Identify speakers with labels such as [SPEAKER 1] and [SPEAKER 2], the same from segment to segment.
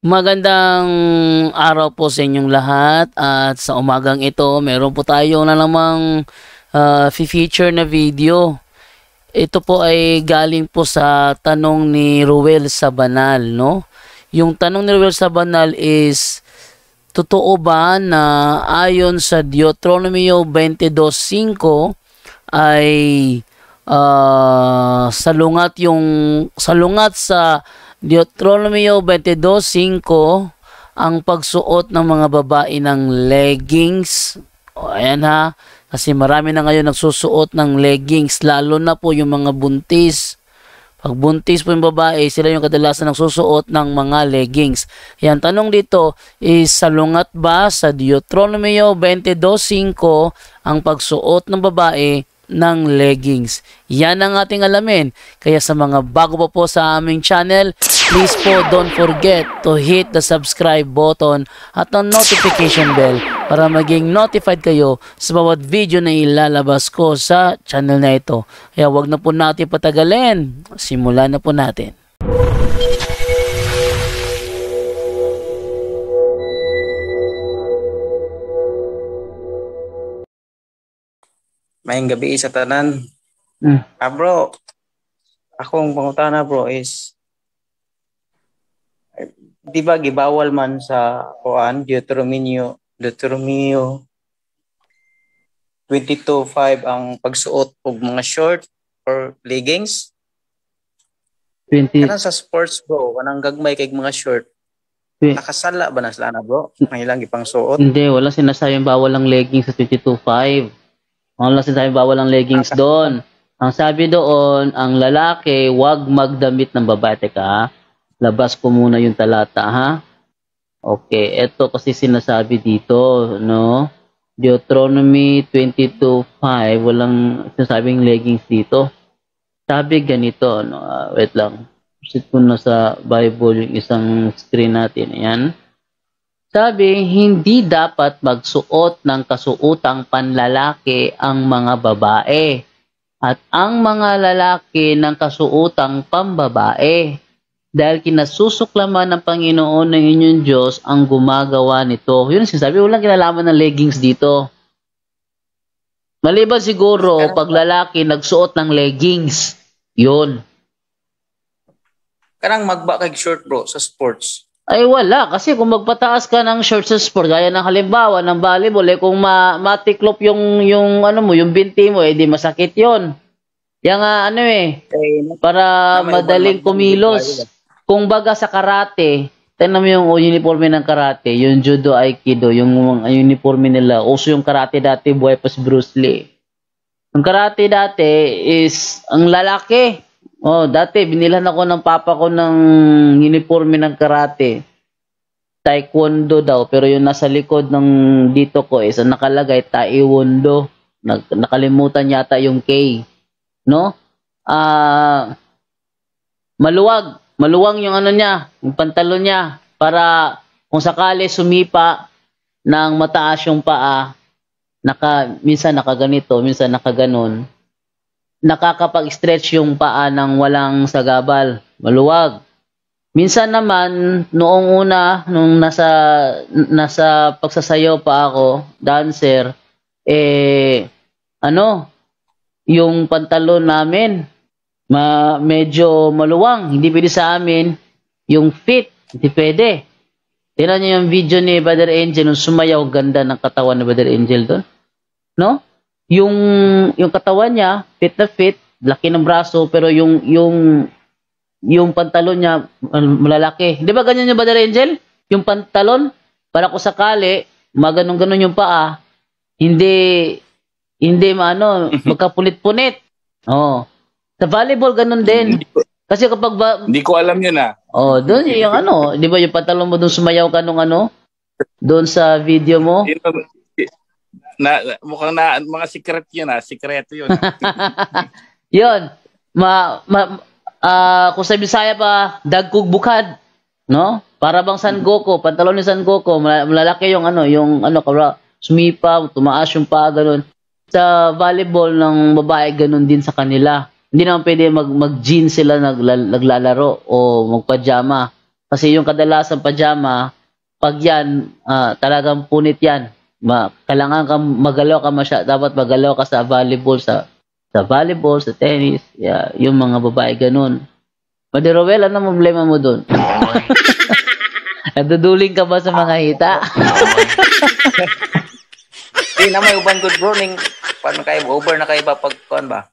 [SPEAKER 1] Magandang araw po sa inyong lahat at sa umagang ito meron po tayo na namang feature na video. Ito po ay galing po sa tanong ni Ruel Sabanal, no? Yung tanong ni Ruel Sabanal is, totoo ba na ayon sa Deuteronomio 22:5 ay salungat sa Deuteronomio 22:5 ang pagsuot ng mga babae ng leggings? O, ayan ha, kasi marami na ngayon nagsusuot ng leggings, lalo na po yung mga buntis. Pag buntis po yung babae, sila yung kadalasan nagsusuot ng mga leggings. Yan, tanong dito is, salungat ba sa Deuteronomio 22:5 ang pagsuot ng babae ng leggings? Yan ang ating alamin. Kaya sa mga bago pa po sa aming channel, please po don't forget to hit the subscribe button at ang notification bell para maging notified kayo sa bawat video na ilalabas ko sa channel na ito. Kaya wag na po natin patagalin. Simulan na po natin.
[SPEAKER 2] Mayang gabi sa tanan. Bro, akong pangutana bro is, di ba gibawal man sa Deuteronomio 22:5 ang pagsuot og mga short or leggings?
[SPEAKER 1] 20.
[SPEAKER 2] Kanang sa sports bro, kanang gagmay kay mga short. Nakasala ba na sila na bro? Mahilang gipang suot?
[SPEAKER 1] Hindi, wala sinasabing bawal ang leggings sa 22:5. Wala sinasabing bawal ang leggings doon. Ang sabi doon, ang lalaki, wag magdamit ng babae. Teka, labas ko muna yung talata, ha? Okay, eto kasi sinasabi dito, no? Deuteronomy 22:5, walang sinasabing leggings dito. Sabi ganito, no? Wait lang. Sit ko na sa Bible yung isang screen natin. Ayan. Sabi, hindi dapat magsuot ng kasuotang panlalaki ang mga babae at ang mga lalaki ng kasuotang pambabae, dahil kinasusuklaman ng Panginoon ng inyong Diyos ang gumagawa nito. Yun sinasabi, walang kinalaman ng leggings dito. Maliban siguro pag lalaki nagsuot ng leggings. Yun.
[SPEAKER 2] Kanang magba kay short bro sa sports.
[SPEAKER 1] Ay wala, kasi kung magpataas ka ng short sa sport, gaya ng halimbawa ng volleyball, kung matiklop yung yung binti mo, di masakit yon. Yang para madaling kumilos. Kung baga sa karate, tingnan mo yung uniforme ng karate, yung judo, aikido, yung uniforme nila. Uso yung karate dati, buhay pa si Bruce Lee. Yung karate dati is ang lalaki. Dati binilhan ako ng papa ko ng uniforme ng karate. Taekwondo daw, pero yung nasa likod ng dito ko is ang nakalagay Taekwondo. Nakalimutan yata yung K, no? Maluwang yung niya, yung pantalon niya, para kung sakali sumipa ng mataas yung paa, minsan nakaganito, minsan nakaganon, nakakapag-stretch yung paa ng walang sagabal, maluwag. Minsan naman, noong una, nung nasa pagsasayaw pa ako, dancer, yung pantalon namin, medyo maluwang, hindi pwede sa amin, yung fit, hindi pwede. Tingnan niyo yung video ni Brother Angel, nung sumayaw, ganda ng katawan ni Brother Angel doon. No? Yung katawan niya, fit na fit, laki ng braso, pero yung pantalon niya, malalaki. Di ba ganyan yung Brother Angel? Yung pantalon, para kung sakali, maganon-ganon yung paa, hindi magkapunit-punit. Sa volleyball, ganun din. Kasi kapag
[SPEAKER 3] hindi ko alam yun
[SPEAKER 1] doon yung di ba yung pantalon mo doon sumayaw ka nung doon sa video mo?
[SPEAKER 3] Mukhang mga secret yun sikreto yun.
[SPEAKER 1] Yun. Kung sa Bisaya pa, dagkog bukad, no? Para bang San Goku, pantalon ni San Goku, malalaki yung sumipa, tumaas yung paa, ganun. Sa volleyball ng babae, ganun din sa kanila. Hindi naman pwede mag-jeans sila naglalaro o magpajama. Kasi yung kadalasan pajama, pag yan, talagang punit yan. Kailangan ka magalaw ka dapat magalaw ka sa volleyball, sa volleyball, sa tennis, yung mga babae ganun. Brother Rowel, ano problema mo doon? Naduduling ka ba sa mga hita?
[SPEAKER 2] Hindi na may uban good bro, paano kayo, over na kayo ba pag kuan ba?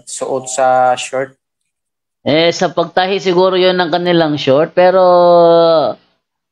[SPEAKER 2] Suot sa short.
[SPEAKER 1] Sa pagtahi siguro yon ng kanilang short, pero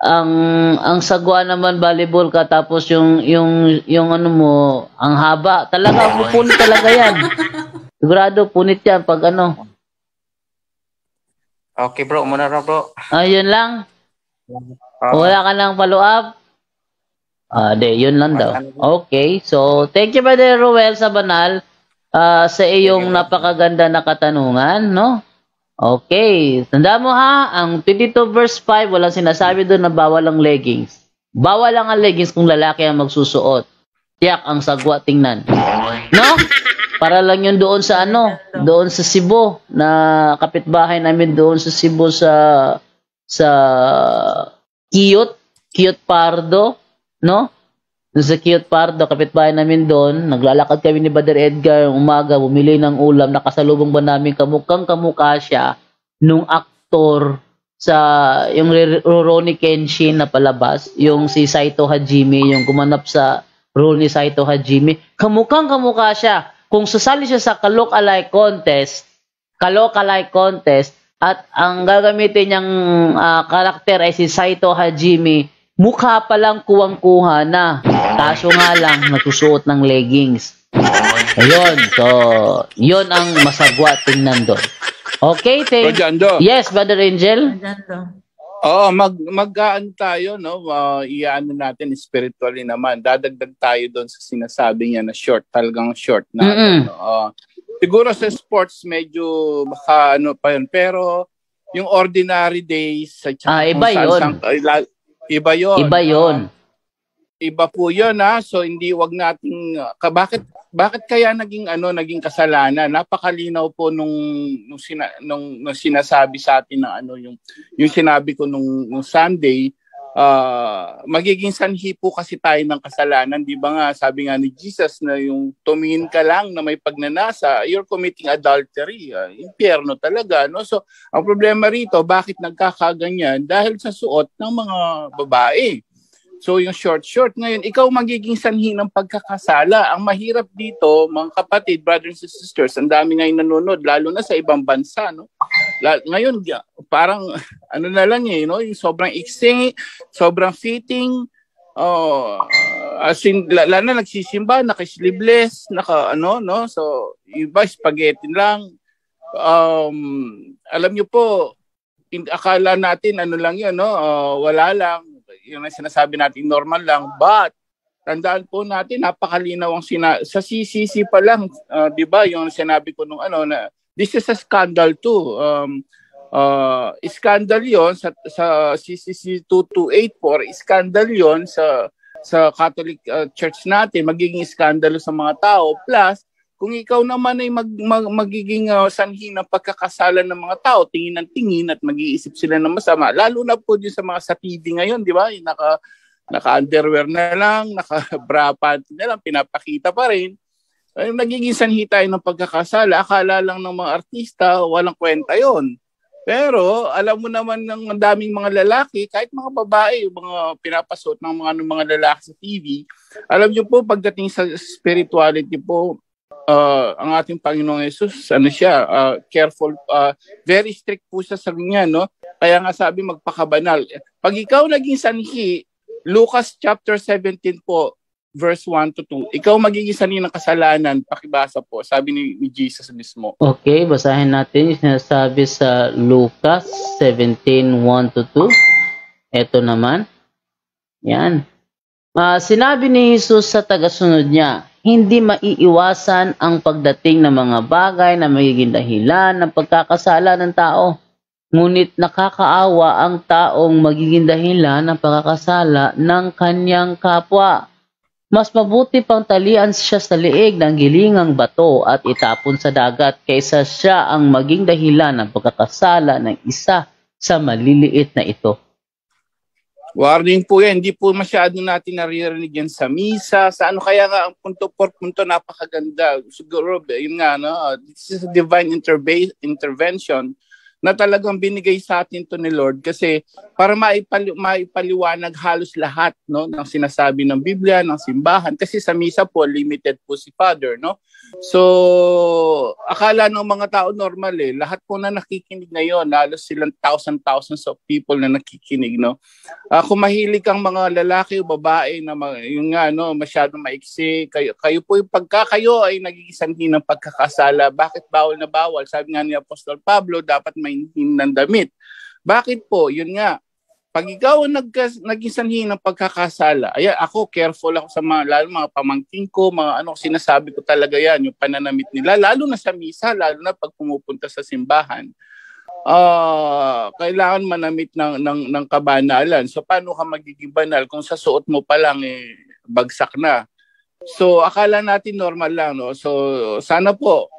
[SPEAKER 1] ang sagwa naman volleyball ka, tapos yung ano mo, ang haba, talaga punit talaga yan. Sigurado punit yan pag ano.
[SPEAKER 2] Okay bro, muna na bro.
[SPEAKER 1] Yun lang. Wala ka nang follow up? Yun lang daw. Okay, so thank you Brother Rowel sa banal sa iyong napakaganda na katanungan, no? Okay, tanda mo ha, ang 22 verse 5, walang sinasabi doon na bawal ang leggings. Bawal lang ang leggings kung lalaki ang magsusuot. Tiyak ang sagwa tingnan. No? Para lang yun doon sa doon sa Cebu, na kapitbahay namin doon sa Cebu sa Cute Pardo, no? Doon sa Cute Pardo, kapitbahay namin doon, naglalakad kami ni Brother Edgar umaga, bumili ng ulam, nakasalubong ba namin kamukha siya nung aktor sa yung Rurouni Kenshin na palabas, yung si Saito Hajime, yung gumanap sa role ni Saito Hajime, kamukha siya. Kung sasali siya sa Kalook-alike contest, at ang gagamitin niyang karakter ay si Saito Hajime, mukha pa lang kuwang-kuha na. Kaso nga lang, nagsusuot ng leggings. Ayun, so, yun ang masagwa tingnan doon. Okay, yes, Brother Angel?
[SPEAKER 3] Oo, mag-aan tayo, no? Iyaano natin spiritually naman. Dadagdag tayo doon sa sinasabi niya na short, talagang short na. Siguro sa sports medyo baka pa yun, pero yung ordinary days sa
[SPEAKER 1] iba yun.
[SPEAKER 3] Iba yun.
[SPEAKER 1] Iba yun.
[SPEAKER 3] Iba po yun, ha. So hindi wag nating bakit kaya naging kasalanan? Napakalinaw po nung sinasabi sa atin na yung sinabi ko nung Sunday, magiging sanhi po kasi tayo ng kasalanan, di ba nga? Sabi nga ni Jesus na yung tumingin ka lang na may pagnanasa, you're committing adultery. Impyerno talaga, no? So ang problema rito, bakit nagkakaganyan? Dahil sa suot ng mga babae. So yung short ngayon, ikaw magiging sanhi ng pagkakasala. Ang mahirap dito, mga kapatid, brothers and sisters, ang dami ngayon nanonood, lalo na sa ibang bansa, no? Ngayon, parang na lang no? Yung sobrang iksi, sobrang fitting, as in, lalo na nagsisimba, naka-sleeveless, no? So, iba, spaghetti lang. Alam nyo po, akala natin, lang yun, no? Wala lang. Yung sinasabi natin normal lang, but tandaan po natin napakalinaw ang sa CCC pa lang, 'di ba? Yung sinabi ko nung na this is a scandal too. Scandal 'yon sa CCC 2284, scandal 'yon sa Catholic Church natin, magiging skandalo sa mga tao, plus kung ikaw naman ay magiging sanhi ng pagkakasalan ng mga tao, tingin ng tingin at mag-iisip sila ng masama. Lalo na po din sa mga sa TV ngayon, di ba? Naka-underwear na lang, naka-bra panty na lang, pinapakita pa rin. Nagiging sanhi tayo ng pagkakasala. Akala lang ng mga artista, walang kwenta yon. Pero alam mo naman ng daming mga lalaki, kahit mga babae, mga pinapasuot ng mga lalaki sa TV, alam niyo po, pagdating sa spirituality po, ang ating Panginoong Jesus, careful, very strict po siya sa kanya, no? Kaya nga sabi, magpakabanal. Pag ikaw naging sanhi, Lucas chapter 17 po, verse 1 to 2, ikaw magiging sanhi ng kasalanan, pakibasa po, sabi ni Jesus mismo.
[SPEAKER 1] Okay, basahin natin yung sinasabi sa Lucas 17, 1 to 2. Ito naman. Yan. Sinabi ni Jesus sa tagasunod niya, hindi maiiwasan ang pagdating ng mga bagay na magiging dahilan ng pagkakasala ng tao. Ngunit nakakaawa ang taong magiging dahilan ng pagkakasala ng kanyang kapwa. Mas mabuti pang talian siya sa liig ng gilingang bato at itapon sa dagat kaysa siya ang maging dahilan ng pagkakasala ng isa sa maliliit na ito.
[SPEAKER 3] Warning po yan, hindi po masyado natin naririnig yan sa misa, sa ano, kaya nga ang punto por punto napakaganda. Siguro, yun nga, no? This is a divine intervention na talagang binigay sa atin to ni Lord kasi para maipaliwanag halos lahat, no, ng sinasabi ng Biblia, ng simbahan, kasi sa misa po limited po si Father, no. So akala ng mga tao normal lahat po na nakikinig ngayon, halos silang thousands of people na nakikinig, no. Kung mahilig kang mga lalaki o babae na yung nga, no, masyadong maiksi, kayo po yung pagka kayo ay nagiging sanhi ng pagkakasala, bakit bawal na bawal? Sabi nga ni Apostol Pablo, dapat mainhin ng damit. Bakit po? Yun nga, pag ikaw naging sanhi ng pagkakasala, ayan, ako, careful ako sa lalo mga pamangkin ko, mga ano, sinasabi ko talaga yan, yung pananamit nila, lalo na sa misa, lalo na pag pumupunta sa simbahan. Kailangan manamit ng kabanalan. So, paano ka magiging banal kung sa suot mo pa lang bagsak na? So, akala natin normal lang, no? So, sana po,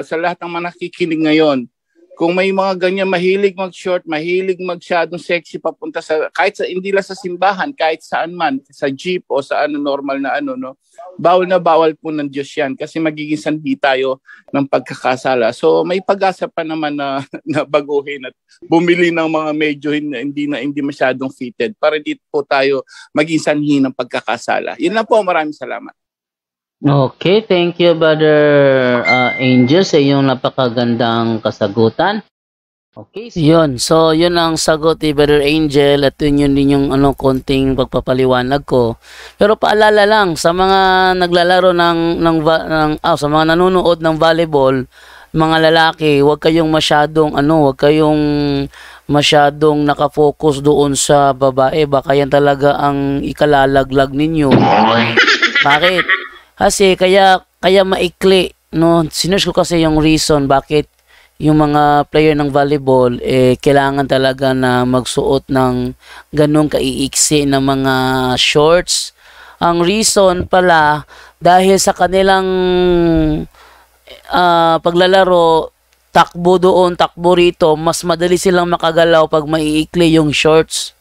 [SPEAKER 3] sa lahat ng mga nakikinig ngayon, kung may mga ganyan, mahilig mag-short, mahilig masyadong sexy papunta sa, kahit sa, hindi lang sa simbahan, kahit saan man, sa jeep o sa ano, normal na ano, no? Bawal na bawal po ng Diyos yan kasi magiging sanhi tayo ng pagkakasala. So may pag-asa pa naman na baguhin at bumili ng mga medyo hindi masyadong fitted para dito po tayo maging sanhi ng pagkakasala. Yun lang po, maraming salamat.
[SPEAKER 1] Okay, thank you, Brother Angel, sa iyong napakagandang kasagutan. Okay, so yun ang sagot ni Brother Angel at yun din yung konting pagpapaliwanag ko. Pero paalala lang sa mga naglalaro sa mga nanonood ng volleyball, mga lalaki, huwag kayong masyadong nakafocus doon sa babae, baka yan talaga ang ikalalaglag ninyo. Bakit? Kasi kaya maikli, no? Sinearch ko kasi yung reason bakit yung mga player ng volleyball kailangan talaga na magsuot ng ganung kaiiksi na mga shorts. Ang reason pala dahil sa kanilang paglalaro, takbo doon, takbo rito, mas madali silang makagalaw pag maiikli yung shorts.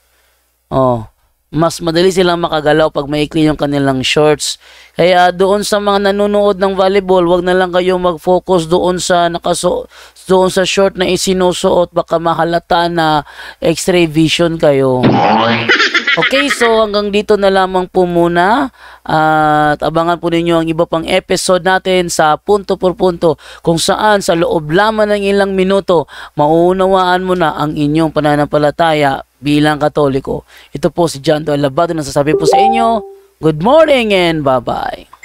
[SPEAKER 1] Mas madali silang makagalaw pag maikli yung kanilang shorts. Kaya doon sa mga nanonood ng volleyball, wag na lang kayo mag-focus doon sa short na isinusuot, baka mahalata na X-ray vision kayo. Okay, so hanggang dito na lamang po muna at abangan po ninyo ang iba pang episode natin sa Punto por Punto, kung saan sa loob lamang ng ilang minuto mauunawaan mo na ang inyong pananampalataya bilang Katoliko. Ito po si John Doe Labado na sasabi po sa inyo, good morning and bye-bye.